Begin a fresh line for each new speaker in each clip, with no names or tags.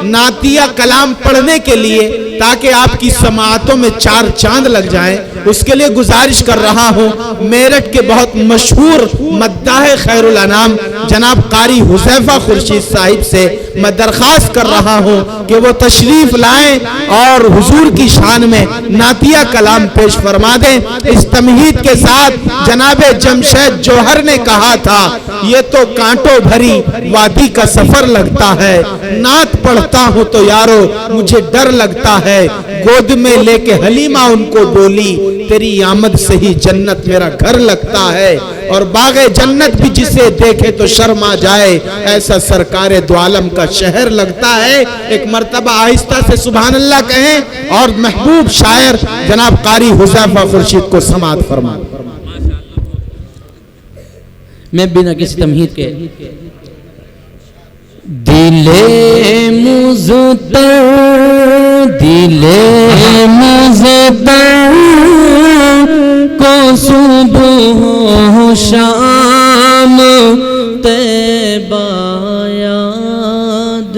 نعتیہ کلام پڑھنے کے لیے تاکہ آپ کی سماعتوں میں 4 چاند لگ جائیں، اس کے لیے گزارش کر رہا ہوں میرٹھ کے بہت مشہور مداح خیر الانام جناب قاری حذیفہ خورشید صاحب سے میں درخواست کر رہا ہوں کہ وہ تشریف لائیں اور حضور کی شان میں نعتیہ کلام پیش فرما دیں۔ اس تمہید کے ساتھ جناب جمشید جوہر نے کہا تھا یہ تو کانٹوں بھری وادی کا سفر لگتا ہے، نعت پڑھتا ہوں تو یارو مجھے ڈر لگتا ہے، گود میں لے کے حلیمہ ان کو بولی تیری آمد سے ہی جنت میرا گھر لگتا ہے، اور باغ جنت بھی جسے دیکھے تو شرما جائے، ایسا سرکار دو عالم کا شہر لگتا ہے۔ ایک مرتبہ آہستہ سے سبحان اللہ کہیں اور محبوب شاعر جناب قاری حذیفہ خورشید کو سماعت فرما۔
میں بنا کسی تمہید کے دل مزدر کو صبح و شام طیبہ یاد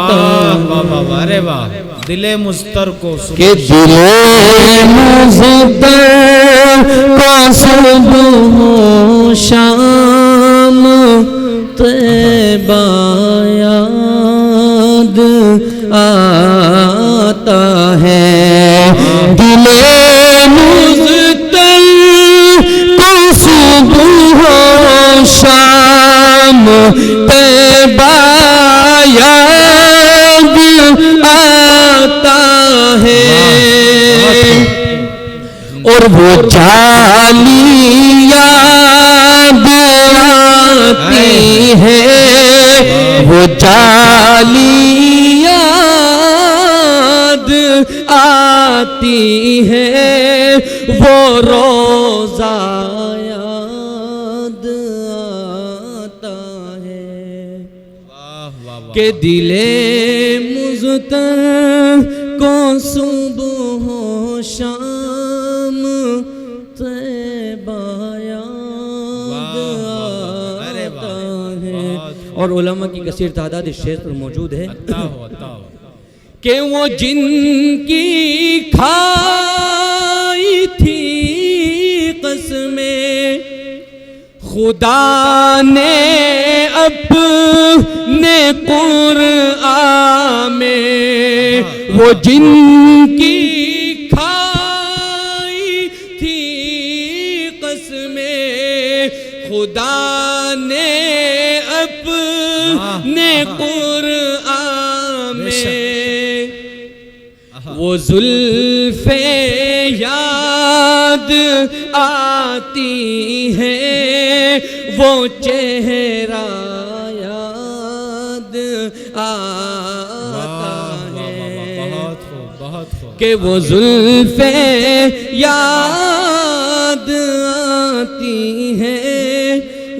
آتا،
دل مزدر کو
کہ دل مزدر کو صبح و شام طیبہ یاد آتا ہے، دل مزدر کو صبح و شام طیبہ یاد آتا ہے، اور وہ جالی یاد آتی ہے، وہ جالی یاد آتی ہے، وہ روزہ یاد آتا ہے، کہ دل مزدر کو صبح و شام طیبہ یاد آتا ہے۔ اور علماء کی کثیر تعداد اس شعر پر موجود ہے کہ وہ جن کی کھائی تھی قسمیں خدا نے اپنے قرآن میں، وہ جن کی کھائی تھی قسمیں خدا نے اپنے قرآن میں، وہ زلف یاد آتی ہے، وہ چہرہ یاد آتا ہے، کہ وہ زلف یاد آتی ہے،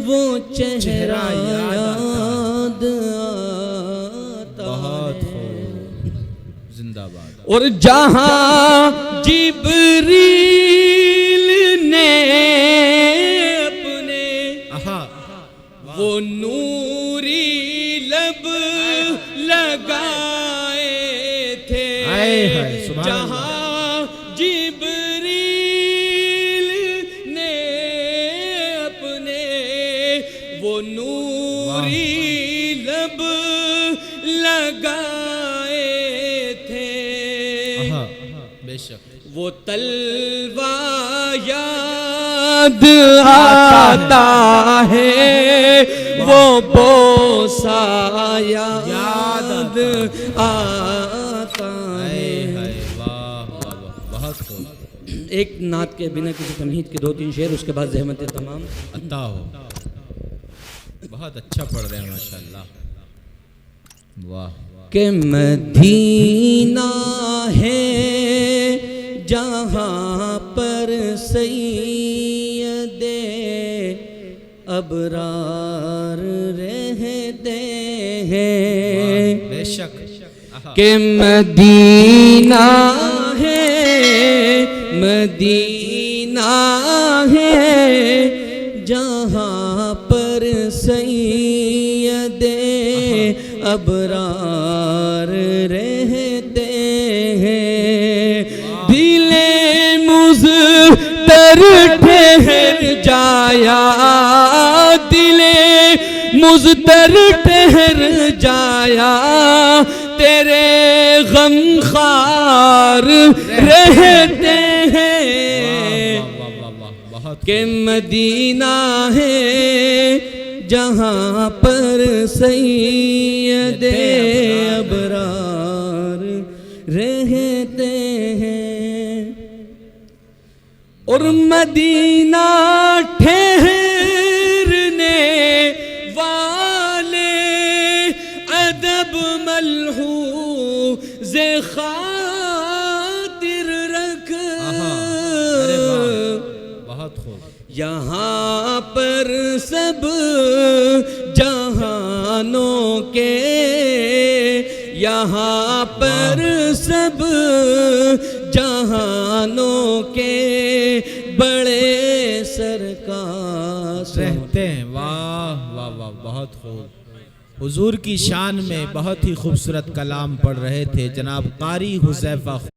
وہ چہرہ یاد آتا ہے۔
زندہ باد۔
اور جہاں جبریل نے اپنے وہ نوری لب لگائے تھے، جہاں جبریل نے اپنے وہ نوری لب لگائے تھے، وہ تلوہ یاد آتا ہے، وہ بوسہ یاد آتا ہے۔ ایک نعت کے بنا کسی تمہید کے 2-3 شعر، اس کے بعد زحمت تمام
عطا ہو۔ بہت اچھا پڑھ رہے ہیں ماشاءاللہ، واہ۔
کہ مدینہ ہے جہاں پر سید ابرار رہتے ہیں،
بے شک،
کہ مدینہ ہے، مدینہ ہے جہاں پر سید ابرار رہتے ہیں، دل مضطر ٹھہر جایا، دل مضطر ٹھہر جایا، تیرے غم خوار رہتے ہیں، کہ مدینہ ہے جہاں پر سید ابرار رہتے ہیں، اور مدینہ ٹھہرنے والے ادب ملحوظ خاطر رکھ،
بہت خوب،
یہاں پر سب جہانوں کے، یہاں پر سب جہانوں کے بڑے سرکار
رہتے ہیں۔ واہ واہ واہ، بہت خوب۔ حضور کی شان میں بہت ہی خوبصورت کلام پڑھ رہے تھے جناب قاری حذیفہ